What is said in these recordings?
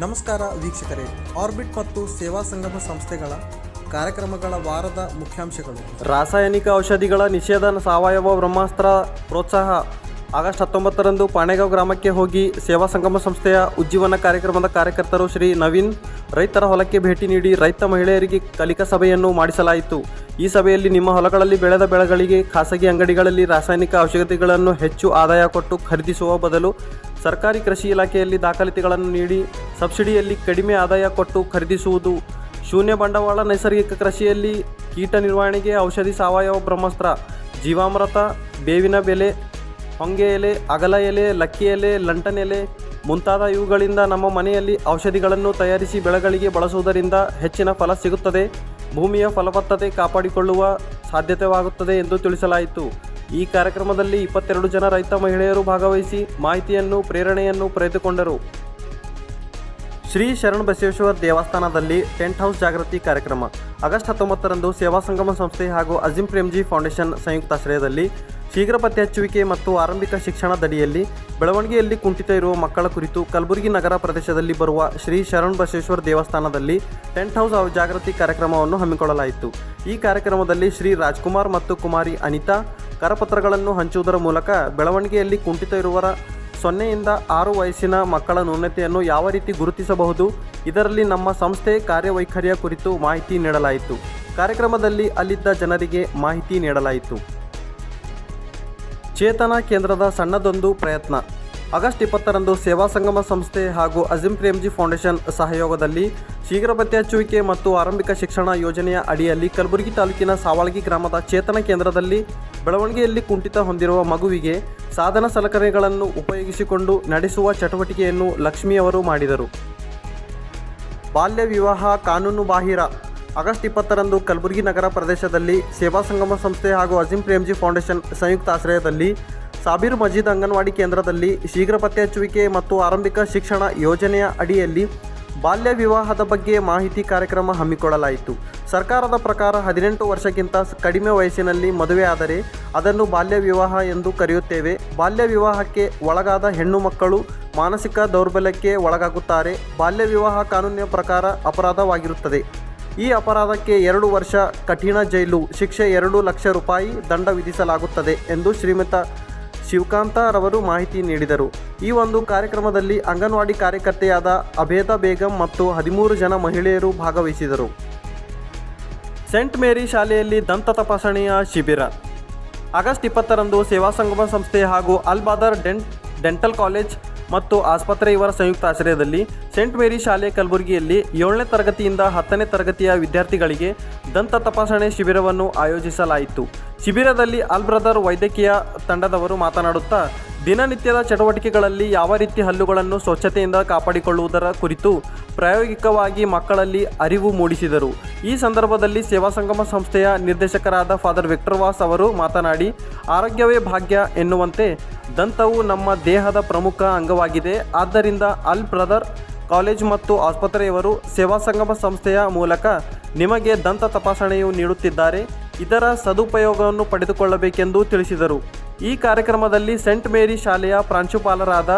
ನಮಸ್ಕಾರ ವೀಕ್ಷಕರೇ, ಆರ್ಬಿಟ್ ಮತ್ತು ಸೇವಾ ಸಂಗಮ ಸಂಸ್ಥೆಗಳ ಕಾರ್ಯಕ್ರಮಗಳ ವಾರದ ಮುಖ್ಯಾಂಶಗಳು. ರಾಸಾಯನಿಕ ಔಷಧಿಗಳ ನಿಷೇಧ, ಸಾವಯವ ಬ್ರಹ್ಮಾಸ್ತ್ರ ಪ್ರೋತ್ಸಾಹ. ಆಗಸ್ಟ್ 19ರಂದು ಪಾಣೆಗಾಂವ್ ಗ್ರಾಮಕ್ಕೆ ಹೋಗಿ ಸೇವಾ ಸಂಗಮ ಸಂಸ್ಥೆಯ ಉಜ್ಜೀವನ ಕಾರ್ಯಕ್ರಮದ ಕಾರ್ಯಕರ್ತರು ಶ್ರೀ ನವೀನ್ ರೈತರ ಹೊಲಕ್ಕೆ ಭೇಟಿ ನೀಡಿ ರೈತ ಮಹಿಳೆಯರಿಗೆ ಕಲಿಕಾ ಸಭೆಯನ್ನು ಮಾಡಿಸಲಾಯಿತು. ಈ ಸಭೆಯಲ್ಲಿ ನಿಮ್ಮ ಹೊಲಗಳಲ್ಲಿ ಬೆಳೆದ ಬೆಳೆಗಳಿಗೆ ಖಾಸಗಿ ಅಂಗಡಿಗಳಲ್ಲಿ ರಾಸಾಯನಿಕ ಔಷಧಿಗಳನ್ನು ಹೆಚ್ಚು ಆದಾಯ ಕೊಟ್ಟು ಖರೀದಿಸುವ ಬದಲು ಸರ್ಕಾರಿ ಕೃಷಿ ಇಲಾಖೆಯಲ್ಲಿ ದಾಖಲಾತಿಗಳನ್ನು ನೀಡಿ ಸಬ್ಸಿಡಿಯಲ್ಲಿ ಕಡಿಮೆ ಆದಾಯ ಕೊಟ್ಟು ಖರೀದಿಸುವುದು, ಶೂನ್ಯ ಬಂಡವಾಳ ನೈಸರ್ಗಿಕ ಕೃಷಿಯಲ್ಲಿ ಕೀಟ ನಿರ್ವಹಣೆಗೆ ಔಷಧಿ ಸಾವಯವ ಬ್ರಹ್ಮಾಸ್ತ್ರ, ಜೀವಾಮೃತ, ಬೇವಿನ ಬೆಲೆ, ಹೊಂಗೆ ಎಲೆ, ಅಗಲ ಎಲೆ, ಲಕ್ಕಿ ಎಲೆ, ಲಂಟನ್ ಎಲೆ ಮುಂತಾದ ಇವುಗಳಿಂದ ನಮ್ಮ ಮನೆಯಲ್ಲಿ ಔಷಧಿಗಳನ್ನು ತಯಾರಿಸಿ ಬೆಳೆಗಳಿಗೆ ಬಳಸುವುದರಿಂದ ಹೆಚ್ಚಿನ ಫಲ ಸಿಗುತ್ತದೆ, ಭೂಮಿಯ ಫಲವತ್ತತೆ ಕಾಪಾಡಿಕೊಳ್ಳುವ ಸಾಧ್ಯತೆಯಾಗುತ್ತದೆ ಎಂದು ತಿಳಿಸಲಾಯಿತು. ಈ ಕಾರ್ಯಕ್ರಮದಲ್ಲಿ 22 ಜನ ರೈತ ಮಹಿಳೆಯರು ಭಾಗವಹಿಸಿ ಮಾಹಿತಿಯನ್ನು, ಪ್ರೇರಣೆಯನ್ನು ಪಡೆದುಕೊಂಡರು. ಶ್ರೀ ಶರಣ ಬಸವೇಶ್ವರ ದೇವಸ್ಥಾನದಲ್ಲಿ ಟೆಂಟ್ ಹೌಸ್ ಜಾಗೃತಿ ಕಾರ್ಯಕ್ರಮ. ಆಗಸ್ಟ್ 19ರಂದು ಸೇವಾ ಸಂಗಮ ಸಂಸ್ಥೆ ಹಾಗೂ ಅಜೀಂ ಪ್ರೇಮ್ಜಿ ಫೌಂಡೇಶನ್ ಸಂಯುಕ್ತಾಶ್ರಯದಲ್ಲಿ ಶೀಘ್ರ ಪತ್ತೆ ಹಚ್ಚುವಿಕೆ ಮತ್ತು ಆರಂಭಿಕ ಶಿಕ್ಷಣದಡಿಯಲ್ಲಿ ಬೆಳವಣಿಗೆಯಲ್ಲಿ ಕುಂಠಿತ ಇರುವ ಮಕ್ಕಳ ಕುರಿತು ಕಲಬುರಗಿ ನಗರ ಪ್ರದೇಶದಲ್ಲಿ ಬರುವ ಶ್ರೀ ಶರಣ ಬಸವೇಶ್ವರ ದೇವಸ್ಥಾನದಲ್ಲಿ ಟೆಂಟ್ ಹೌಸ್ ಜಾಗೃತಿ ಕಾರ್ಯಕ್ರಮವನ್ನು ಹಮ್ಮಿಕೊಳ್ಳಲಾಯಿತು. ಈ ಕಾರ್ಯಕ್ರಮದಲ್ಲಿ ಶ್ರೀ ರಾಜ್ಕುಮಾರ್ ಮತ್ತು ಕುಮಾರಿ ಅನಿತಾ ಕರಪತ್ರಗಳನ್ನು ಹಂಚುವುದರ ಮೂಲಕ ಬೆಳವಣಿಗೆಯಲ್ಲಿ ಕುಂಠಿತ ಇರುವರ 0 ಯಿಂದ 6 ವಯಸ್ಸಿನ ಮಕ್ಕಳ ನ್ಯೂನತೆಯನ್ನು ಯಾವ ರೀತಿ ಗುರುತಿಸಬಹುದು, ಇದರಲ್ಲಿ ನಮ್ಮ ಸಂಸ್ಥೆ ಕಾರ್ಯವೈಖರಿಯ ಕುರಿತು ಮಾಹಿತಿ ನೀಡಲಾಯಿತು. ಕಾರ್ಯಕ್ರಮದಲ್ಲಿ ಅಲ್ಲಿದ್ದ ಜನರಿಗೆ ಮಾಹಿತಿ ನೀಡಲಾಯಿತು. ಚೇತನ ಕೇಂದ್ರದ ಸಣ್ಣದೊಂದು ಪ್ರಯತ್ನ. ಆಗಸ್ಟ್ 20ರಂದು ಸೇವಾ ಸಂಗಮ ಸಂಸ್ಥೆ ಹಾಗೂ ಅಜೀಂ ಪ್ರೇಮ್ಜಿ ಫೌಂಡೇಶನ್ ಸಹಯೋಗದಲ್ಲಿ ಶೀಘ್ರ ಪತ್ತೆ ಹಚ್ಚುವಿಕೆ ಮತ್ತು ಆರಂಭಿಕ ಶಿಕ್ಷಣ ಯೋಜನೆಯ ಅಡಿಯಲ್ಲಿ ಕಲಬುರಗಿ ತಾಲೂಕಿನ ಸಾವಳಗಿ ಗ್ರಾಮದ ಚೇತನ ಕೇಂದ್ರದಲ್ಲಿ ಬೆಳವಣಿಗೆಯಲ್ಲಿ ಕುಂಠಿತ ಹೊಂದಿರುವ ಮಗುವಿಗೆ ಸಾಧನ ಸಲಕರಣೆಗಳನ್ನು ಉಪಯೋಗಿಸಿಕೊಂಡು ನಡೆಸುವ ಚಟುವಟಿಕೆಯನ್ನು ಲಕ್ಷ್ಮಿಯವರು ಮಾಡಿದರು. ಬಾಲ್ಯ ವಿವಾಹ ಕಾನೂನು ಬಾಹಿರ. ಆಗಸ್ಟ್ 20ರಂದು ಕಲಬುರಗಿ ನಗರ ಪ್ರದೇಶದಲ್ಲಿ ಸೇವಾ ಸಂಗಮ ಸಂಸ್ಥೆ ಹಾಗೂ ಅಜೀಂ ಪ್ರೇಮ್ಜಿ ಫೌಂಡೇಶನ್ ಸಂಯುಕ್ತಾಶ್ರಯದಲ್ಲಿ ಸಾಬೀರ್ ಮಜೀದ್ ಅಂಗನವಾಡಿ ಕೇಂದ್ರದಲ್ಲಿ ಶೀಘ್ರ ಪತ್ತೆ ಹಚ್ಚುವಿಕೆ ಮತ್ತು ಆರಂಭಿಕ ಶಿಕ್ಷಣ ಯೋಜನೆಯ ಅಡಿಯಲ್ಲಿ ಬಾಲ್ಯ ವಿವಾಹದ ಬಗ್ಗೆ ಮಾಹಿತಿ ಕಾರ್ಯಕ್ರಮ ಹಮ್ಮಿಕೊಳ್ಳಲಾಯಿತು. ಸರ್ಕಾರದ ಪ್ರಕಾರ 18 ವರ್ಷಕ್ಕಿಂತ ಕಡಿಮೆ ವಯಸ್ಸಿನಲ್ಲಿ ಮದುವೆಯಾದರೆ ಅದನ್ನು ಬಾಲ್ಯ ವಿವಾಹ ಎಂದು ಕರೆಯುತ್ತೇವೆ. ಬಾಲ್ಯ ವಿವಾಹಕ್ಕೆ ಒಳಗಾದ ಹೆಣ್ಣು ಮಕ್ಕಳು ಮಾನಸಿಕ ದೌರ್ಬಲ್ಯಕ್ಕೆ ಒಳಗಾಗುತ್ತಾರೆ. ಬಾಲ್ಯ ವಿವಾಹ ಕಾನೂನಿನ ಪ್ರಕಾರ ಅಪರಾಧವಾಗಿರುತ್ತದೆ. ಈ ಅಪರಾಧಕ್ಕೆ 2 ವರ್ಷ ಕಠಿಣ ಜೈಲು ಶಿಕ್ಷೆ, 2 ಲಕ್ಷ ರೂಪಾಯಿ ದಂಡ ವಿಧಿಸಲಾಗುತ್ತದೆ ಎಂದು ಶ್ರೀಮತಿ ಶಿವಕಾಂತರವರು ಮಾಹಿತಿ ನೀಡಿದರು. ಈ ಒಂದು ಕಾರ್ಯಕ್ರಮದಲ್ಲಿ ಅಂಗನವಾಡಿ ಕಾರ್ಯಕರ್ತೆಯಾದ ಅಭೇದ ಬೇಗಂ ಮತ್ತು 13 ಜನ ಮಹಿಳೆಯರು ಭಾಗವಹಿಸಿದರು. ಸೆಂಟ್ ಮೇರಿ ಶಾಲೆಯಲ್ಲಿ ದಂತ ತಪಾಸಣೆಯ ಶಿಬಿರ. ಆಗಸ್ಟ್ 20ರಂದು ಸೇವಾ ಸಂಗಮ ಸಂಸ್ಥೆ ಹಾಗೂ ಅಲ್ ಬಾದರ್ ಡೆಂಟಲ್ ಕಾಲೇಜ್ ಮತ್ತು ಆಸ್ಪತ್ರೆ ಇವರ ಸಂಯುಕ್ತ ಆಶ್ರಯದಲ್ಲಿ ಸೆಂಟ್ ಮೇರಿ ಶಾಲೆ ಕಲಬುರಗಿಯಲ್ಲಿ 7ನೇ ತರಗತಿಯಿಂದ 10ನೇ ತರಗತಿಯ ವಿದ್ಯಾರ್ಥಿಗಳಿಗೆ ದಂತ ತಪಾಸಣೆ ಶಿಬಿರವನ್ನು ಆಯೋಜಿಸಲಾಯಿತು. ಶಿಬಿರದಲ್ಲಿ ಅಲ್ ಬ್ರದರ್ ವೈದ್ಯಕೀಯ ತಂಡದವರು ಮಾತನಾಡುತ್ತಾ ದಿನನಿತ್ಯದ ಚಟುವಟಿಕೆಗಳಲ್ಲಿ ಯಾವ ರೀತಿ ಹಲ್ಲುಗಳನ್ನು ಸ್ವಚ್ಛತೆಯಿಂದ ಕಾಪಾಡಿಕೊಳ್ಳುವುದರ ಕುರಿತು ಪ್ರಾಯೋಗಿಕವಾಗಿ ಮಕ್ಕಳಲ್ಲಿ ಅರಿವು ಮೂಡಿಸಿದರು. ಈ ಸಂದರ್ಭದಲ್ಲಿ ಸೇವಾ ಸಂಗಮ ಸಂಸ್ಥೆಯ ನಿರ್ದೇಶಕರಾದ ಫಾದರ್ ವಿಕ್ಟರ್ ವಾಸ್ ಅವರು ಮಾತನಾಡಿ, ಆರೋಗ್ಯವೇ ಭಾಗ್ಯ ಎನ್ನುವಂತೆ ದಂತವು ನಮ್ಮ ದೇಹದ ಪ್ರಮುಖ ಅಂಗವಾಗಿದೆ. ಆದ್ದರಿಂದ ಅಲ್ ಬ್ರದರ್ ಕಾಲೇಜ್ ಮತ್ತು ಆಸ್ಪತ್ರೆಯವರು ಸೇವಾ ಸಂಗಮ ಸಂಸ್ಥೆಯ ಮೂಲಕ ನಿಮಗೆ ದಂತ ತಪಾಸಣೆಯು ನೀಡುತ್ತಿದ್ದಾರೆ. ಇದರ ಸದುಪಯೋಗವನ್ನು ಪಡೆದುಕೊಳ್ಳಬೇಕೆಂದು ತಿಳಿಸಿದರು. ಈ ಕಾರ್ಯಕ್ರಮದಲ್ಲಿ ಸೆಂಟ್ ಮೇರಿ ಶಾಲೆಯ ಪ್ರಾಂಶುಪಾಲರಾದ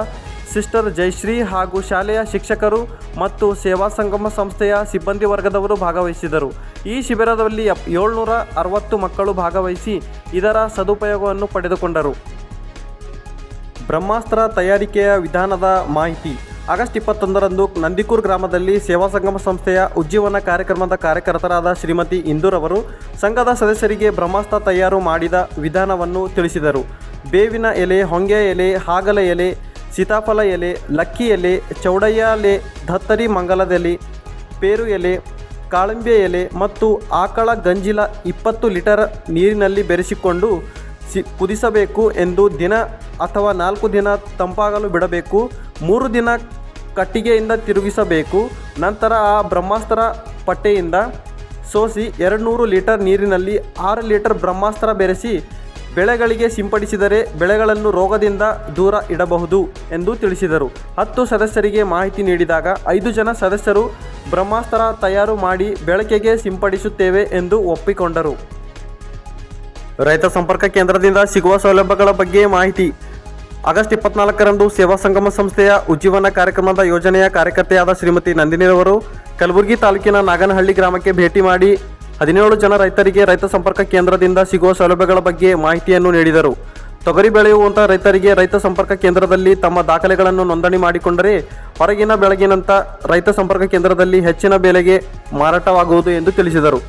ಸಿಸ್ಟರ್ ಜಯಶ್ರೀ ಹಾಗೂ ಶಾಲೆಯ ಶಿಕ್ಷಕರು ಮತ್ತು ಸೇವಾ ಸಂಗಮ ಸಂಸ್ಥೆಯ ಸಿಬ್ಬಂದಿ ವರ್ಗದವರು ಭಾಗವಹಿಸಿದರು. ಈ ಶಿಬಿರದಲ್ಲಿ 760 ಮಕ್ಕಳು ಭಾಗವಹಿಸಿ ಇದರ ಸದುಪಯೋಗವನ್ನು ಪಡೆದುಕೊಂಡರು. ಬ್ರಹ್ಮಾಸ್ತ್ರ ತಯಾರಿಕೆಯ ವಿಧಾನದ ಮಾಹಿತಿ. ಆಗಸ್ಟ್ 21ರಂದು ನಂದಿಕೂರ್ ಗ್ರಾಮದಲ್ಲಿ ಸೇವಾ ಸಂಗಮ ಸಂಸ್ಥೆಯ ಉಜ್ಜೀವನ ಕಾರ್ಯಕ್ರಮದ ಕಾರ್ಯಕರ್ತರಾದ ಶ್ರೀಮತಿ ಇಂದೂರವರು ಸಂಘದ ಸದಸ್ಯರಿಗೆ ಬ್ರಹ್ಮಾಸ್ತ್ರ ತಯಾರು ಮಾಡಿದ ವಿಧಾನವನ್ನು ತಿಳಿಸಿದರು. ಬೇವಿನ ಎಲೆ, ಹೊಂಗೆ ಎಲೆ, ಹಾಗಲ ಎಲೆ, ಸೀತಾಫಲ ಎಲೆ, ಲಕ್ಕಿ ಎಲೆ, ಚೌಡಯ್ಯ ಎಲೆ, ಧತ್ತರಿ ಮಂಗಲದೆಲೆ, ಪೇರು ಎಲೆ, ಕಾಳಂಬೆ ಎಲೆ ಮತ್ತು ಆಕಳ ಗಂಜಿಲ 20 ಲೀಟರ್ ನೀರಿನಲ್ಲಿ ಬೆರೆಸಿಕೊಂಡು ಕುದಿಸಬೇಕು ಎಂದು ದಿನ ಅಥವಾ 4 ದಿನ ತಂಪಾಗಲು ಬಿಡಬೇಕು. 3 ದಿನ ಕಟ್ಟಿಗೆಯಿಂದ ತಿರುಗಿಸಬೇಕು. ನಂತರ ಆ ಬ್ರಹ್ಮಾಸ್ತ್ರ ಪಟ್ಟೆಯಿಂದ ಸೋಸಿ 200 ಲೀಟರ್ ನೀರಿನಲ್ಲಿ 6 ಲೀಟರ್ ಬ್ರಹ್ಮಾಸ್ತ್ರ ಬೆರೆಸಿ ಬೆಳೆಗಳಿಗೆ ಸಿಂಪಡಿಸಿದರೆ ಬೆಳೆಗಳನ್ನು ರೋಗದಿಂದ ದೂರ ಇಡಬಹುದು ಎಂದು ತಿಳಿಸಿದರು. 10 ಸದಸ್ಯರಿಗೆ ಮಾಹಿತಿ ನೀಡಿದಾಗ 5 ಜನ ಸದಸ್ಯರು ಬ್ರಹ್ಮಾಸ್ತ್ರ ತಯಾರು ಮಾಡಿ ಬೆಳಕಿಗೆ ಸಿಂಪಡಿಸುತ್ತೇವೆ ಎಂದು ಒಪ್ಪಿಕೊಂಡರು. ರೈತ ಸಂಪರ್ಕ ಕೇಂದ್ರದಿಂದ ಸಿಗುವ ಸೌಲಭ್ಯಗಳ ಬಗ್ಗೆ ಮಾಹಿತಿ. ಆಗಸ್ಟ್ 24ರಂದು ಸೇವಾ ಸಂಗಮ ಸಂಸ್ಥೆಯ ಉಜ್ಜೀವನ ಕಾರ್ಯಕ್ರಮದ ಯೋಜನೆಯ ಕಾರ್ಯಕರ್ತೆಯಾದ ಶ್ರೀಮತಿ ನಂದಿನಿರವರು ಕಲಬುರಗಿ ತಾಲೂಕಿನ ನಾಗನಹಳ್ಳಿ ಗ್ರಾಮಕ್ಕೆ ಭೇಟಿ ಮಾಡಿ 17 ಜನ ರೈತರಿಗೆ ರೈತ ಸಂಪರ್ಕ ಕೇಂದ್ರದಿಂದ ಸಿಗುವ ಸೌಲಭ್ಯಗಳ ಬಗ್ಗೆ ಮಾಹಿತಿಯನ್ನು ನೀಡಿದರು. ತೊಗರಿ ಬೆಳೆಯುವಂಥ ರೈತರಿಗೆ ರೈತ ಸಂಪರ್ಕ ಕೇಂದ್ರದಲ್ಲಿ ತಮ್ಮ ದಾಖಲೆಗಳನ್ನು ನೋಂದಣಿ ಮಾಡಿಕೊಂಡರೆ ಹೊರಗಿನ ಬೆಳಗಿನಂತ ರೈತ ಸಂಪರ್ಕ ಕೇಂದ್ರದಲ್ಲಿ ಹೆಚ್ಚಿನ ಬೆಲೆಗೆ ಮಾರಾಟವಾಗುವುದು ಎಂದು ತಿಳಿಸಿದರು.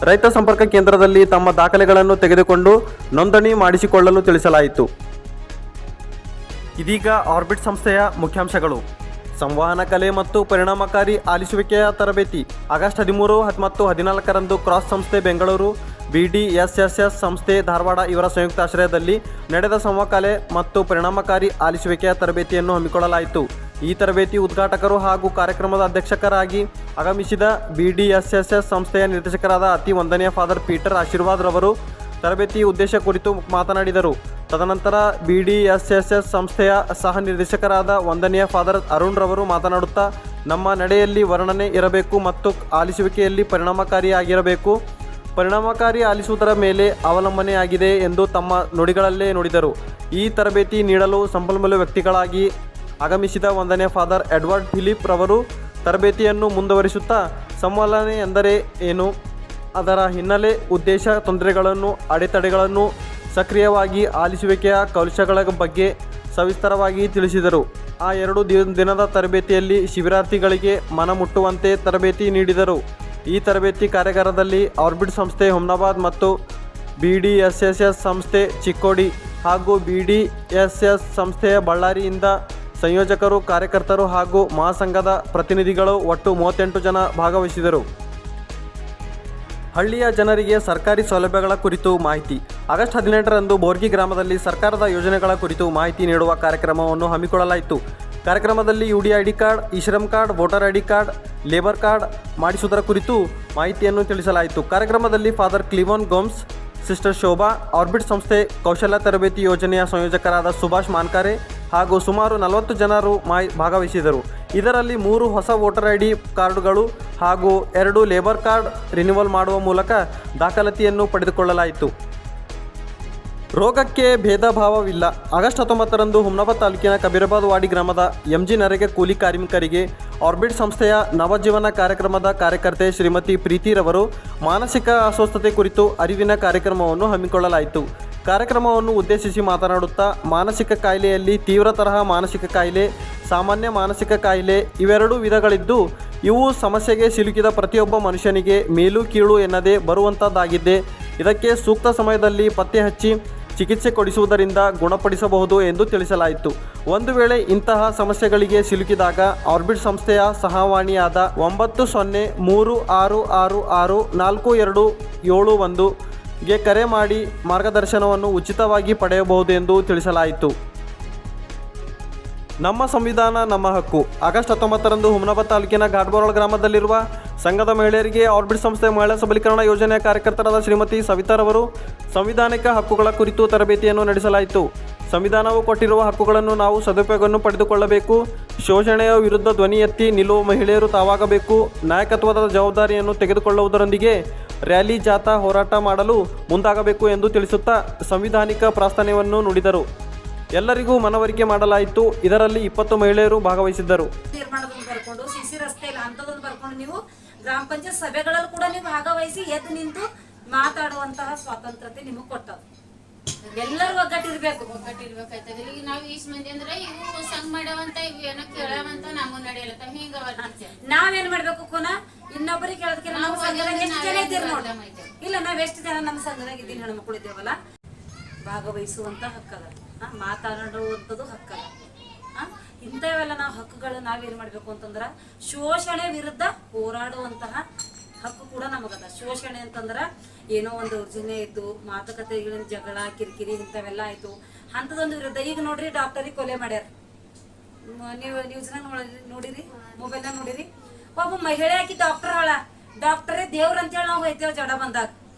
ರೈತ ಸಂಪರ್ಕ ಕೇಂದ್ರದಲ್ಲಿ ತಮ್ಮ ದಾಖಲೆಗಳನ್ನು ತೆಗೆದುಕೊಂಡು ನೋಂದಣಿ ಮಾಡಿಸಿಕೊಳ್ಳಲು ತಿಳಿಸಲಾಯಿತು. ಇದೀಗ ಆರ್ಬಿಟ್ ಸಂಸ್ಥೆಯ ಮುಖ್ಯಾಂಶಗಳು. ಸಂವಹನ ಕಲೆ ಮತ್ತು ಪರಿಣಾಮಕಾರಿ ಆಲಿಸುವಿಕೆಯ ತರಬೇತಿ ಆಗಸ್ಟ್ 13, 10, 14ರಂದು ಕ್ರಾಸ್ ಸಂಸ್ಥೆ ಬೆಂಗಳೂರು, BDSSS ಸಂಸ್ಥೆ ಧಾರವಾಡ ಇವರ ಸಂಯುಕ್ತಾಶ್ರಯದಲ್ಲಿ ನಡೆದ ಸಂವಹನ ಕಲೆ ಮತ್ತು ಪರಿಣಾಮಕಾರಿ ಆಲಿಸುವಿಕೆಯ ತರಬೇತಿಯನ್ನು ಹಮ್ಮಿಕೊಳ್ಳಲಾಯಿತು. ಈ ತರಬೇತಿ ಉದ್ಘಾಟಕರು ಹಾಗೂ ಕಾರ್ಯಕ್ರಮದ ಅಧ್ಯಕ್ಷರಾಗಿ ಆಗಮಿಸಿದ BDSSS ಸಂಸ್ಥೆಯ ನಿರ್ದೇಶಕರಾದ ಅತಿ ವಂದನೀಯ ಫಾದರ್ ಪೀಟರ್ ಆಶೀರ್ವಾದ್ ರವರು ತರಬೇತಿ ಉದ್ದೇಶ ಕುರಿತು ಮಾತನಾಡಿದರು. ತದನಂತರ BDSSS ಸಂಸ್ಥೆಯ ಸಹ ನಿರ್ದೇಶಕರಾದ ವಂದನೀಯ ಫಾದರ್ ಅರುಣ್ ರವರು ಮಾತನಾಡುತ್ತಾ, ನಮ್ಮ ನಡೆಯಲ್ಲಿ ವರ್ಣನೆ ಇರಬೇಕು ಮತ್ತು ಆಲಿಸುವಿಕೆಯಲ್ಲಿ ಪರಿಣಾಮಕಾರಿಯಾಗಿರಬೇಕು. ಪರಿಣಾಮಕಾರಿ ಆಲಿಸುವುದರ ಮೇಲೆ ಅವಲಂಬನೆಯಾಗಿದೆ ಎಂದು ತಮ್ಮ ನುಡಿಗಳಲ್ಲೇ ನುಡಿದರು. ಈ ತರಬೇತಿ ನೀಡಲು ಸಂಪನ್ಮೂಲ ವ್ಯಕ್ತಿಗಳಾಗಿ ಆಗಮಿಸಿದ ವಂದನೀಯ ಫಾದರ್ ಎಡ್ವರ್ಡ್ ಫಿಲಿಪ್ ರವರು ತರಬೇತಿಯನ್ನು ಮುಂದುವರಿಸುತ್ತಾ, ಸಂವಹನ ಎಂದರೆ ಏನು, ಅದರ ಹಿನ್ನೆಲೆ, ಉದ್ದೇಶ, ತೊಂದರೆಗಳನ್ನು, ಅಡೆತಡೆಗಳನ್ನು, ಸಕ್ರಿಯವಾಗಿ ಆಲಿಸುವಿಕೆಯ ಕೌಶಲ್ಯಗಳ ಬಗ್ಗೆ ಸವಿಸ್ತರವಾಗಿ ತಿಳಿಸಿದರು. ಆ 2 ದಿನದ ತರಬೇತಿಯಲ್ಲಿ ಶಿಬಿರಾರ್ಥಿಗಳಿಗೆ ಮನಮುಟ್ಟುವಂತೆ ತರಬೇತಿ ನೀಡಿದರು. ಈ ತರಬೇತಿ ಕಾರ್ಯಾಗಾರದಲ್ಲಿ ಆರ್ಬಿಟ್ ಸಂಸ್ಥೆ ಹುಮ್ನಾಬಾದ್ ಮತ್ತು BDSSS ಸಂಸ್ಥೆ ಚಿಕ್ಕೋಡಿ ಹಾಗೂ BDSS ಸಂಸ್ಥೆಯ ಬಳ್ಳಾರಿಯಿಂದ ಸಂಯೋಜಕರು, ಕಾರ್ಯಕರ್ತರು ಹಾಗೂ ಮಹಾಸಂಘದ ಪ್ರತಿನಿಧಿಗಳು ಒಟ್ಟು 38 ಜನ ಭಾಗವಹಿಸಿದರು. ಹಳ್ಳಿಯ ಜನರಿಗೆ ಸರ್ಕಾರಿ ಸೌಲಭ್ಯಗಳ ಕುರಿತು ಮಾಹಿತಿ ಆಗಸ್ಟ್ 18ರಂದು ಬೋರ್ಗಿ ಗ್ರಾಮದಲ್ಲಿ ಸರ್ಕಾರದ ಯೋಜನೆಗಳ ಕುರಿತು ಮಾಹಿತಿ ನೀಡುವ ಕಾರ್ಯಕ್ರಮವನ್ನು ಹಮ್ಮಿಕೊಳ್ಳಲಾಯಿತು. ಕಾರ್ಯಕ್ರಮದಲ್ಲಿ UDID card, e Shram card, voter ID card, labour card ಮಾಡಿಸುವುದರ ಕುರಿತು ಮಾಹಿತಿಯನ್ನು ತಿಳಿಸಲಾಯಿತು. ಕಾರ್ಯಕ್ರಮದಲ್ಲಿ father Cliven Gomes, sister Shobha, Orbit ಸಂಸ್ಥೆ ಕೌಶಲ್ಯ ತರಬೇತಿ ಯೋಜನೆಯ ಸಂಯೋಜಕರಾದ ಸುಭಾಷ್ ಮಾನ್ಕಾರೆ ಹಾಗೂ ಸುಮಾರು 40 ಜನರು ಭಾಗವಹಿಸಿದರು. ಇದರಲ್ಲಿ 3 ಹೊಸ ವೋಟರ್ ID ಕಾರ್ಡುಗಳು ಹಾಗೂ 2 ಲೇಬರ್ ಕಾರ್ಡ್ ರಿನ್ಯೂವಲ್ ಮಾಡುವ ಮೂಲಕ ದಾಖಲಾತಿಯನ್ನು ಪಡೆದುಕೊಳ್ಳಲಾಯಿತು. ರೋಗಕ್ಕೆ ಭೇದ ಭಾವವಿಲ್ಲ. ಆಗಸ್ಟ್ 19ರಂದು ಹುಮ್ನಾಬಾದ್ ತಾಲೂಕಿನ ಕಬೀರಾಬಾದ್ ವಾಡಿ ಗ್ರಾಮದ MG ನರೇಗಾ ಕೂಲಿ ಕಾರ್ಮಿಕರಿಗೆ ಆರ್ಬಿಟ್ ಸಂಸ್ಥೆಯ ನವಜೀವನ ಕಾರ್ಯಕ್ರಮದ ಕಾರ್ಯಕರ್ತೆ ಶ್ರೀಮತಿ ಪ್ರೀತಿರವರು ಮಾನಸಿಕ ಅಸ್ವಸ್ಥತೆ ಕುರಿತು ಅರಿವಿನ ಕಾರ್ಯಕ್ರಮವನ್ನು ಹಮ್ಮಿಕೊಳ್ಳಲಾಯಿತು. ಕಾರ್ಯಕ್ರಮವನ್ನು ಉದ್ದೇಶಿಸಿ ಮಾತನಾಡುತ್ತಾ, ಮಾನಸಿಕ ಕಾಯಿಲೆಯಲ್ಲಿ ತೀವ್ರ ತರಹ ಮಾನಸಿಕ ಕಾಯಿಲೆ, ಸಾಮಾನ್ಯ ಮಾನಸಿಕ ಕಾಯಿಲೆ ಇವೆರಡೂ ವಿಧಗಳಿದ್ದು, ಇವು ಸಮಸ್ಯೆಗೆ ಸಿಲುಕಿದ ಪ್ರತಿಯೊಬ್ಬ ಮನುಷ್ಯನಿಗೆ ಮೇಲು ಕೀಳು ಎನ್ನದೇ ಬರುವಂಥದ್ದಾಗಿದ್ದೆ. ಇದಕ್ಕೆ ಸೂಕ್ತ ಸಮಯದಲ್ಲಿ ಪತ್ತೆ ಹಚ್ಚಿ ಚಿಕಿತ್ಸೆ ಕೊಡಿಸುವುದರಿಂದ ಗುಣಪಡಿಸಬಹುದು ಎಂದು ತಿಳಿಸಲಾಯಿತು. ಒಂದು ವೇಳೆ ಇಂತಹ ಸಮಸ್ಯೆಗಳಿಗೆ ಸಿಲುಕಿದಾಗ ಆರ್ಬಿಟ್ ಸಂಸ್ಥೆಯ ಸಹಾಯವಾಣಿಯಾದ 9036664271 ಗೆ ಕರೆ ಮಾಡಿ ಮಾರ್ಗದರ್ಶನವನ್ನು ಉಚಿತವಾಗಿ ಪಡೆಯಬಹುದು ಎಂದು ತಿಳಿಸಲಾಯಿತು. ನಮ್ಮ ಸಂವಿಧಾನ ನಮ್ಮ ಹಕ್ಕು ಆಗಸ್ಟ್ 19ರಂದು ಹುಮ್ನಾಬಾದ್ ತಾಲೂಕಿನ ಘಾಟ್ಬೋರಳ ಗ್ರಾಮದಲ್ಲಿರುವ ಸಂಘದ ಮಹಿಳೆಯರಿಗೆ ಆರ್ಬಿಟ್ ಸಂಸ್ಥೆ ಮಹಿಳಾ ಸಬಲೀಕರಣ ಯೋಜನೆಯ ಕಾರ್ಯಕರ್ತರಾದ ಶ್ರೀಮತಿ ಸವಿತಾರವರು ಸಂವಿಧಾನಿಕ ಹಕ್ಕುಗಳ ಕುರಿತು ತರಬೇತಿಯನ್ನು ನಡೆಸಲಾಯಿತು. ಸಂವಿಧಾನವು ಕೊಟ್ಟಿರುವ ಹಕ್ಕುಗಳನ್ನು ನಾವು ಸದುಪಯೋಗವನ್ನು ಪಡೆದುಕೊಳ್ಳಬೇಕು. ಶೋಷಣೆಯ ವಿರುದ್ಧ ಧ್ವನಿ ಎತ್ತಿ ನಿಲ್ಲುವ ಮಹಿಳೆಯರು ತಾವಾಗಬೇಕು. ನಾಯಕತ್ವದ ಜವಾಬ್ದಾರಿಯನ್ನು ತೆಗೆದುಕೊಳ್ಳುವುದರೊಂದಿಗೆ ರ್ಯಾಲಿ, ಜಾಥಾ, ಹೋರಾಟ ಮಾಡಲು ಮುಂದಾಗಬೇಕು ಎಂದು ತಿಳಿಸುತ್ತಾ ಸಂವಿಧಾನಿಕ ಪ್ರಾರ್ಥನೆಯನ್ನು ನುಡಿದರು. ಎಲ್ಲರಿಗೂ ಮನವರಿಕೆ ಮಾಡಲಾಯಿತು. ಇದರಲ್ಲಿ 20 ಮಹಿಳೆಯರು ಭಾಗವಹಿಸಿದ್ದರು. ನಿರ್ಮಾಣದಲ್ಲಿ ಬರ್ಕೊಂಡು ಸಿಸಿ ರಸ್ತೆ ಇಲ್ಲ ಅಂತದನ್ನು ಬರ್ಕೊಂಡು ನೀವು ಗ್ರಾಮ ಪಂಚಾಯತ್ ಸಭೆಗಳಲ್ಲಿ ಕೂಡ ನೀವು ಭಾಗವಹಿಸಿ ಎದ್ದು ನಿಂತು ಮಾತಾಡುವಂತಹ ಸ್ವಾತಂತ್ರ್ಯತೆ ನಿಮಗೆ ಕೊಟ್ಟದು. ಎಲ್ಲರೂ ಒಗ್ಗಟ್ಟಿರ್ಬೇಕಾಯ್ತದ. ಈಗ ನಾವ್ ಇಷ್ಟ ಮಂದಿ ಅಂದ್ರೆ ಇವು ಸಂಘ ಮಾಡ್ಯಾವಂತ ಇವ್ ಏನೋ ಕೇಳಾವಂತ ನಮಗೂ ನಡೆಯಲ್ಲ. ಹಿಂಗ ನಾವೇನ್ ಮಾಡ್ಬೇಕು ಕೋನ ಇನ್ನೊಬ್ಬರಿಗೆ ಕೇಳೋದಕ್ಕೆ ನಾವು ಸಂಘದಾಗ ಎಷ್ಟು ಜನ ಇದ್ದೀರಿ ನೋಡಿ. ಇಲ್ಲ ನಾವ್ ಎಷ್ಟು ಜನ ನಮ್ಮ ಸಂಘದಾಗ ಇದ್ದೀನಿ ಹೆಣ್ಮಕ್ಳು ಇದ್ದೇವಲ್ಲ, ಭಾಗವಹಿಸುವಂತ ಹಕ್ಕದ, ಮಾತಾಡುವಂಥದ್ದು ಹಕ್ಕದ. ಇಂಥವೆಲ್ಲ ನಾವು ಹಕ್ಕುಗಳು ನಾವೇನ್ ಮಾಡ್ಬೇಕು ಅಂತಂದ್ರ ಶೋಷಣೆ ವಿರುದ್ಧ ಹೋರಾಡುವಂತಹ ಹಕ್ಕು ಕೂಡ ನಮಗದ. ಶೋಷಣೆ ಅಂತಂದ್ರ ಏನೋ ಒಂದು ದೌರ್ಜನ್ಯ ಇದ್ದು, ಮಾತುಕತೆಗಳಿಂದ ಜಗಳ, ಕಿರಿಕಿರಿ ಇಂಥವೆಲ್ಲ ಆಯ್ತು, ಅಂಥದೊಂದು ವಿರುದ್ಧ. ಈಗ ನೋಡ್ರಿ, ಡಾಕ್ಟರಿಗೆ ಕೊಲೆ ಮಾಡ್ಯಾರ. ನೀವು ನ್ಯೂಸ್ನಾಗ ನೋಡಿರಿ, ಮೊಬೈಲ್ನಾಗ ನೋಡಿರಿ. ಒಬ್ಬ ಮಹಿಳೆ ಆಕಿ ಡಾಕ್ಟರ್ ಅವಳ, ಡಾಕ್ಟರೇ ದೇವ್ರ ಅಂತೇಳಿ ನಾವು ಹೋಯ್ತೇವೆ ಜಡ ಬಂದಾಗ.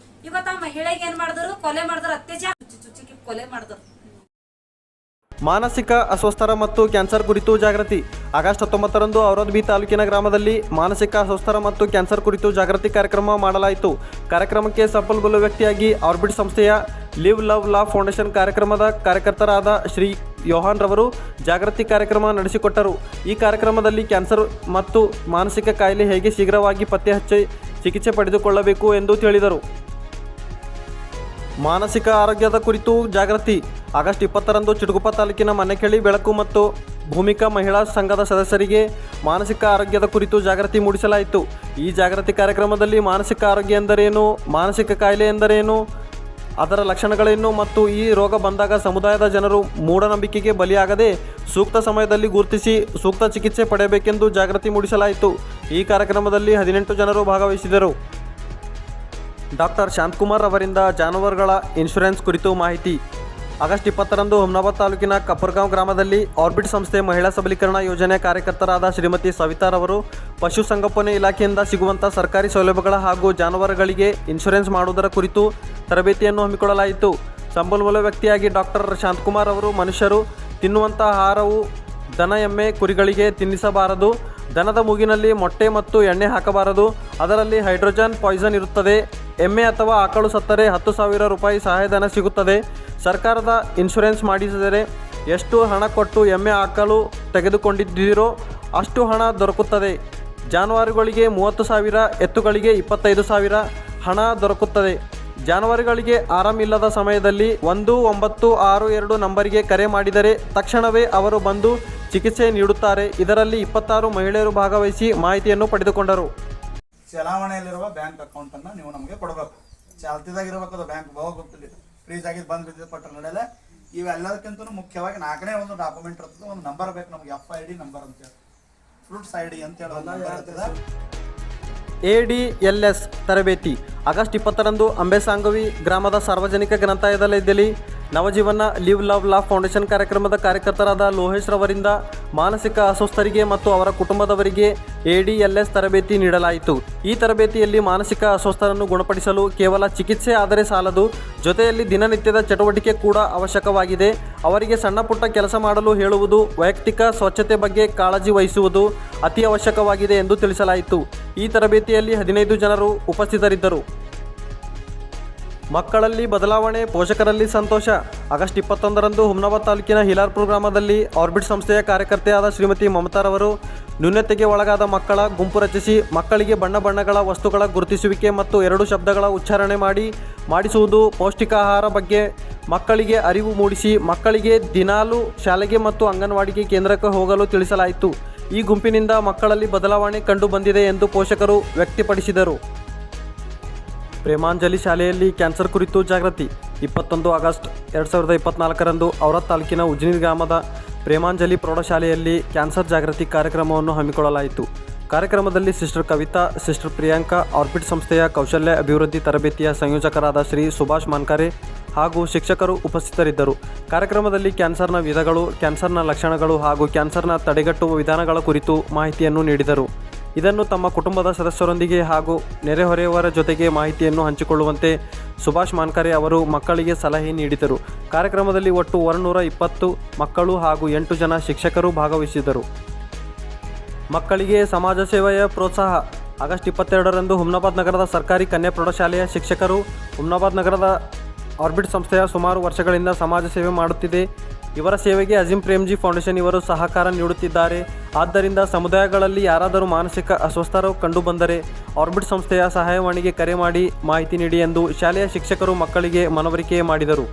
ಇವತ್ತು ಆ ಮಹಿಳೆಗೆ ಏನ್ ಮಾಡಿದ್ರು, ಕೊಲೆ ಮಾಡಿದ್ರು, ಅತ್ಯಾಚಾರ ಚುಚ್ಚಿ ಕೊಲೆ ಮಾಡಿದ್ರು. ಮಾನಸಿಕ ಅಸ್ವಸ್ಥರ ಮತ್ತು ಕ್ಯಾನ್ಸರ್ ಕುರಿತು ಜಾಗೃತಿ ಆಗಸ್ಟ್ 19ರಂದು ಔರಾದ್ ತಾಲೂಕಿನ ಗ್ರಾಮದಲ್ಲಿ ಮಾನಸಿಕ ಅಸ್ವಸ್ಥರ ಮತ್ತು ಕ್ಯಾನ್ಸರ್ ಕುರಿತು ಜಾಗೃತಿ ಕಾರ್ಯಕ್ರಮ ಮಾಡಲಾಯಿತು. ಕಾರ್ಯಕ್ರಮಕ್ಕೆ ಸಂಪನ್ಮೂಲ ವ್ಯಕ್ತಿಯಾಗಿ ಆರ್ಬಿಟ್ ಸಂಸ್ಥೆಯ ಲಿವ್ ಲವ್ ಲಾ ಫೌಂಡೇಶನ್ ಕಾರ್ಯಕ್ರಮದ ಕಾರ್ಯಕರ್ತರಾದ ಶ್ರೀ ಯೋಹಾನ್ ರವರು ಜಾಗೃತಿ ಕಾರ್ಯಕ್ರಮ ನಡೆಸಿಕೊಟ್ಟರು. ಈ ಕಾರ್ಯಕ್ರಮದಲ್ಲಿ ಕ್ಯಾನ್ಸರ್ ಮತ್ತು ಮಾನಸಿಕ ಕಾಯಿಲೆ ಹೇಗೆ ಶೀಘ್ರವಾಗಿ ಪತ್ತೆ ಹಚ್ಚಿ ಚಿಕಿತ್ಸೆ ಪಡೆದುಕೊಳ್ಳಬೇಕು ಎಂದು ತಿಳಿದರು. ಮಾನಸಿಕ ಆರೋಗ್ಯದ ಕುರಿತು ಜಾಗೃತಿ. ಆಗಸ್ಟ್ 20ರಂದು ಚಿಟಗುಪ್ಪ ತಾಲೂಕಿನ ಮನೆಕೆಳಿ ಬೆಳಕು ಮತ್ತು ಭೂಮಿಕಾ ಮಹಿಳಾ ಸಂಘದ ಸದಸ್ಯರಿಗೆ ಮಾನಸಿಕ ಆರೋಗ್ಯದ ಕುರಿತು ಜಾಗೃತಿ ಮೂಡಿಸಲಾಯಿತು. ಈ ಜಾಗೃತಿ ಕಾರ್ಯಕ್ರಮದಲ್ಲಿ ಮಾನಸಿಕ ಆರೋಗ್ಯ ಎಂದರೇನು, ಮಾನಸಿಕ ಕಾಯಿಲೆ ಎಂದರೇನು, ಅದರ ಲಕ್ಷಣಗಳೇನು ಮತ್ತು ಈ ರೋಗ ಬಂದಾಗ ಸಮುದಾಯದ ಜನರು ಮೂಢನಂಬಿಕೆಗೆ ಬಲಿಯಾಗದೆ ಸೂಕ್ತ ಸಮಯದಲ್ಲಿ ಗುರುತಿಸಿ ಸೂಕ್ತ ಚಿಕಿತ್ಸೆ ಪಡೆಯಬೇಕೆಂದು ಜಾಗೃತಿ ಮೂಡಿಸಲಾಯಿತು. ಈ ಕಾರ್ಯಕ್ರಮದಲ್ಲಿ 18 ಜನರು ಭಾಗವಹಿಸಿದರು. ಡಾಕ್ಟರ್ ಶಾಂತಕುಮಾರ್ ಅವರಿಂದ ಜಾನುವಾರುಗಳ ಇನ್ಶೂರೆನ್ಸ್ ಕುರಿತು ಮಾಹಿತಿ. ಆಗಸ್ಟ್ 20ರಂದು ಹುಮ್ನಾಬಾದ್ ತಾಲೂಕಿನ ಕಪ್ಪರ್ಗಾಂವ್ ಗ್ರಾಮದಲ್ಲಿ ಆರ್ಬಿಟ್ ಸಂಸ್ಥೆ ಮಹಿಳಾ ಸಬಲೀಕರಣ ಯೋಜನೆ ಕಾರ್ಯಕರ್ತರಾದ ಶ್ರೀಮತಿ ಸವಿತಾರವರು ಪಶುಸಂಗೋಪನೆ ಇಲಾಖೆಯಿಂದ ಸಿಗುವಂಥ ಸರ್ಕಾರಿ ಸೌಲಭ್ಯಗಳ ಹಾಗೂ ಜಾನುವಾರುಗಳಿಗೆ ಇನ್ಶೂರೆನ್ಸ್ ಮಾಡುವುದರ ಕುರಿತು ತರಬೇತಿಯನ್ನು ಹಮ್ಮಿಕೊಳ್ಳಲಾಯಿತು. ಸಂಪನ್ಮೂಲ ವ್ಯಕ್ತಿಯಾಗಿ ಡಾಕ್ಟರ್ ಶಾಂತಕುಮಾರ್ ಅವರು ಮನುಷ್ಯರು ತಿನ್ನುವಂಥ ಆಹಾರವು ದನ ಎಮ್ಮೆ ಕುರಿಗಳಿಗೆ ತಿನ್ನಿಸಬಾರದು, ದನದ ಮೂಗಿನಲ್ಲಿ ಮೊಟ್ಟೆ ಮತ್ತು ಎಣ್ಣೆ ಹಾಕಬಾರದು, ಅದರಲ್ಲಿ ಹೈಡ್ರೋಜನ್ ಪಾಯ್ಸನ್ ಇರುತ್ತದೆ, ಎಮ್ಮೆ ಅಥವಾ ಆಕಳು ಸತ್ತರೆ 10,000 ರೂಪಾಯಿ ಸಹಾಯಧನ ಸಿಗುತ್ತದೆ, ಸರ್ಕಾರದ ಇನ್ಶೂರೆನ್ಸ್ ಮಾಡಿಸಿದರೆ ಎಷ್ಟು ಹಣ ಕೊಟ್ಟು ಎಮ್ಮೆ ಆಕಳು ತೆಗೆದುಕೊಂಡಿದ್ದೀರೋ ಅಷ್ಟು ಹಣ ದೊರಕುತ್ತದೆ, ಜಾನುವಾರುಗಳಿಗೆ 30,000, ಎತ್ತುಗಳಿಗೆ 25,000 ಹಣ ದೊರಕುತ್ತದೆ. ಜಾನುವಾರುಗಳಿಗೆ ಆರಾಮಿಲ್ಲದ ಸಮಯದಲ್ಲಿ 1962 ನಂಬರಿಗೆ ಕರೆ ಮಾಡಿದರೆ ತಕ್ಷಣವೇ ಅವರು ಬಂದು ಚಿಕಿತ್ಸೆ ನೀಡುತ್ತಾರೆ. ಇದರಲ್ಲಿ 26 ಮಹಿಳೆಯರು ಭಾಗವಹಿಸಿ ಮಾಹಿತಿಯನ್ನು ಪಡೆದುಕೊಂಡರು. ಚಲಾವಣೆಯಲ್ಲಿರುವ ಬ್ಯಾಂಕ್ ಅಕೌಂಟನ್ನು ನೀವು ನಮಗೆ ಕೊಡಬೇಕು. ಚಾಲ್ತಿದಾಗಿರ್ಬೇಕು, ಅದು ಬ್ಯಾಂಕ್ ಹೋಗ್ತಿಲ್ಲ, ಫ್ರೀಜ್ ಆಗಿದ್ದು ಬಂದು ಬಿದ್ದು ಕೊಟ್ಟರೆ ನಡೆಯಲ್ಲ. ಇವೆಲ್ಲದಕ್ಕಿಂತ ಮುಖ್ಯವಾಗಿ 4ನೇ ಒಂದು ಡಾಕ್ಯುಮೆಂಟ್ ಇರ್ತದೆ, ಒಂದು ನಂಬರ್ ಬೇಕು ನಮಗೆ, FID ನಂಬರ್ ಅಂತೇಳಿ, ಫ್ರೂಟ್ಸ್ ID ಅಂತೇಳಿ ಒಂದು ನಂಬರ್ ಇರ್ತದೆ. ADLS ತರಬೇತಿ. ಆಗಸ್ಟ್ 20ರಂದು ಅಂಬೆಸಾಂಗವಿ ಗ್ರಾಮದ ಸಾರ್ವಜನಿಕ ಗ್ರಂಥಾಲಯದಲ್ಲಿ ನವಜೀವನ ಲಿವ್ ಲವ್ ಲಾ ಫೌಂಡೇಶನ್ ಕಾರ್ಯಕ್ರಮದ ಕಾರ್ಯಕರ್ತರಾದ ಲೋಹೇಶ್ ರವರಿಂದ ಮಾನಸಿಕ ಅಸ್ವಸ್ಥರಿಗೆ ಮತ್ತು ಅವರ ಕುಟುಂಬದವರಿಗೆ ADLS ತರಬೇತಿ ನೀಡಲಾಯಿತು. ಈ ತರಬೇತಿಯಲ್ಲಿ ಮಾನಸಿಕ ಅಸ್ವಸ್ಥರನ್ನು ಗುಣಪಡಿಸಲು ಕೇವಲ ಚಿಕಿತ್ಸೆ ಆದರೆ ಸಾಲದು, ಜೊತೆಯಲ್ಲಿ ದಿನನಿತ್ಯದ ಚಟುವಟಿಕೆ ಕೂಡ ಅವಶ್ಯಕವಾಗಿದೆ. ಅವರಿಗೆ ಸಣ್ಣ ಪುಟ್ಟ ಕೆಲಸ ಮಾಡಲು ಹೇಳುವುದು, ವೈಯಕ್ತಿಕ ಸ್ವಚ್ಛತೆ ಬಗ್ಗೆ ಕಾಳಜಿ ವಹಿಸುವುದು ಅತಿ ಅವಶ್ಯಕವಾಗಿದೆ ಎಂದು ತಿಳಿಸಲಾಯಿತು. ಈ ತರಬೇತಿಯಲ್ಲಿ 15 ಜನರು ಉಪಸ್ಥಿತರಿದ್ದರು. ಮಕ್ಕಳಲ್ಲಿ ಬದಲಾವಣೆ, ಪೋಷಕರಲ್ಲಿ ಸಂತೋಷ. ಆಗಸ್ಟ್ 21ರಂದು ಹುಮ್ನಾಬಾದ್ ತಾಲೂಕಿನ ಹಿಲಾರ್ಪುರ ಗ್ರಾಮದಲ್ಲಿ ಆರ್ಬಿಟ್ ಸಂಸ್ಥೆಯ ಕಾರ್ಯಕರ್ತೆಯಾದ ಶ್ರೀಮತಿ ಮಮತಾರವರು ನ್ಯೂನತೆಗೆ ಒಳಗಾದ ಮಕ್ಕಳ ಗುಂಪು ರಚಿಸಿ ಮಕ್ಕಳಿಗೆ ಬಣ್ಣ ಬಣ್ಣಗಳ ವಸ್ತುಗಳ ಗುರುತಿಸುವಿಕೆ ಮತ್ತು 2 ಶಬ್ದಗಳ ಉಚ್ಚಾರಣೆ ಮಾಡಿಸುವುದು, ಪೌಷ್ಟಿಕ ಆಹಾರ ಬಗ್ಗೆ ಮಕ್ಕಳಿಗೆ ಅರಿವು ಮೂಡಿಸಿ ಮಕ್ಕಳಿಗೆ ದಿನಾಲು ಶಾಲೆಗೆ ಮತ್ತು ಅಂಗನವಾಡಿಗೆ ಕೇಂದ್ರಕ್ಕೆ ಹೋಗಲು ತಿಳಿಸಲಾಯಿತು. ಈ ಗುಂಪಿನಿಂದ ಮಕ್ಕಳಲ್ಲಿ ಬದಲಾವಣೆ ಕಂಡು ಬಂದಿದೆ ಎಂದು ಪೋಷಕರು ವ್ಯಕ್ತಪಡಿಸಿದರು. ಪ್ರೇಮಾಂಜಲಿ ಶಾಲೆಯಲ್ಲಿ ಕ್ಯಾನ್ಸರ್ ಕುರಿತು ಜಾಗೃತಿ. 21 ಆಗಸ್ಟ್ 2024ರಂದು ಔರಾದ್ ತಾಲೂಕಿನ ಉಜ್ನಿ ಗ್ರಾಮದ ಪ್ರೇಮಾಂಜಲಿ ಪ್ರೌಢಶಾಲೆಯಲ್ಲಿ ಕ್ಯಾನ್ಸರ್ ಜಾಗೃತಿ ಕಾರ್ಯಕ್ರಮವನ್ನು ಹಮ್ಮಿಕೊಳ್ಳಲಾಯಿತು. ಕಾರ್ಯಕ್ರಮದಲ್ಲಿ sister Kavitha, sister Priyanka, Orbit ಸಂಸ್ಥೆಯ ಕೌಶಲ್ಯ ಅಭಿವೃದ್ಧಿ ತರಬೇತಿಯ ಸಂಯೋಜಕರಾದ ಶ್ರೀ ಸುಭಾಷ್ ಮಾನ್ಕರೆ ಹಾಗೂ ಶಿಕ್ಷಕರು ಉಪಸ್ಥಿತರಿದ್ದರು. ಕಾರ್ಯಕ್ರಮದಲ್ಲಿ ಕ್ಯಾನ್ಸರ್ನ ವಿಧಗಳು, ಕ್ಯಾನ್ಸರ್ನ ಲಕ್ಷಣಗಳು ಹಾಗೂ ಕ್ಯಾನ್ಸರ್ನ ತಡೆಗಟ್ಟುವ ವಿಧಾನಗಳ ಕುರಿತು ಮಾಹಿತಿಯನ್ನು ನೀಡಿದರು. ಇದನ್ನು ತಮ್ಮ ಕುಟುಂಬದ ಸದಸ್ಯರೊಂದಿಗೆ ಹಾಗೂ ನೆರೆಹೊರೆಯವರ ಜೊತೆಗೆ ಮಾಹಿತಿಯನ್ನು ಹಂಚಿಕೊಳ್ಳುವಂತೆ ಸುಭಾಷ್ ಮಾನ್ಕರೆ ಅವರು ಮಕ್ಕಳಿಗೆ ಸಲಹೆ ನೀಡಿದರು. ಕಾರ್ಯಕ್ರಮದಲ್ಲಿ ಒಟ್ಟು 120 ಮಕ್ಕಳು ಹಾಗೂ 8 ಜನ ಶಿಕ್ಷಕರು ಭಾಗವಹಿಸಿದರು. ಮಕ್ಕಳಿಗೆ ಸಮಾಜ ಸೇವೆಯ ಪ್ರೋತ್ಸಾಹ. ಆಗಸ್ಟ್ 22ರಂದು ಹುಮ್ನಾಬಾದ್ ನಗರದ ಸರ್ಕಾರಿ ಕನ್ಯಾ ಪ್ರೌಢಶಾಲೆಯ ಶಿಕ್ಷಕರು ಹುಮ್ನಾಬಾದ್ ನಗರದ ಆರ್ಬಿಟ್ ಸಂಸ್ಥೆಯ ಸುಮಾರು ವರ್ಷಗಳಿಂದ ಸಮಾಜ ಸೇವೆ ಮಾಡುತ್ತಿದೆ. ಇವರ ಸೇವೆಗೆ ಅಜಿಂ ಪ್ರೇಮ್ಜಿ ಫೌಂಡೇಶನ್ ಇವರು ಸಹಕಾರ ನೀಡುತ್ತಿದ್ದಾರೆ. ಆದ್ದರಿಂದ ಸಮುದಾಯಗಳಲ್ಲಿ ಯಾರಾದರೂ ಮಾನಸಿಕ ಅಸ್ವಸ್ಥರು ಕಂಡುಬಂದರೆ ಆರ್ಬಿಟ್ ಸಂಸ್ಥೆಯ ಸಹಾಯವಾಣಿಗೆ ಕರೆ ಮಾಡಿ ಮಾಹಿತಿ ನೀಡಿ ಎಂದು ಶಾಲೆಯ ಶಿಕ್ಷಕರು ಮಕ್ಕಳಿಗೆ ಮನವರಿಕೆ ಮಾಡಿದರು.